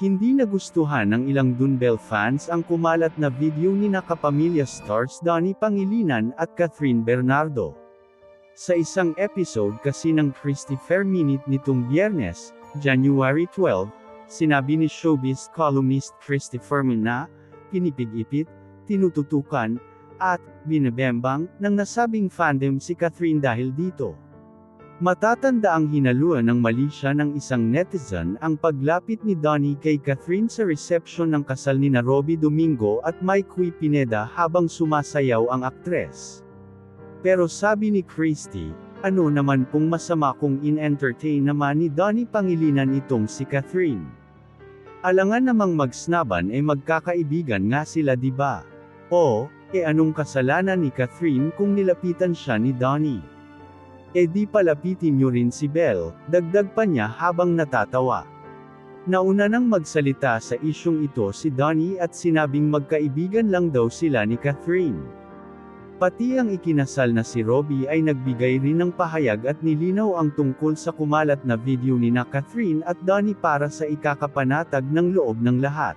Hindi nagustuhan ng ilang Dunbel fans ang kumalat na video ni nakapamilya stars Donnie Pangilinan at Catherine Bernardo. Sa isang episode kasi ng Christopher Minute nitong Biyernes, January 12, sinabi ni showbiz columnist Christopher na, pinipig-ipit, tinututukan, at binebembang ng nasabing fandom si Catherine dahil dito. Matatanda ang hinaluan ng mali siya ng isang netizen ang paglapit ni Donnie kay Catherine sa reception ng kasal nina Robby Domingo at Mikey Pineda habang sumasayaw ang aktres. Pero sabi ni Christy, ano naman pong masama kung in-entertain naman ni Donnie Pangilinan itong si Catherine. Alangan namang magsnaban magkakaibigan nga sila diba? O, anong kasalanan ni Catherine kung nilapitan siya ni Donnie? Di palapitin nyo rin si Belle, dagdag pa niya habang natatawa. Nauna nang magsalita sa isyung ito si Donnie at sinabing magkaibigan lang daw sila ni Catherine. Pati ang ikinasal na si Robby ay nagbigay rin ng pahayag at nilinaw ang tungkol sa kumalat na video ni Catherine at Donnie para sa ikakapanatag ng loob ng lahat.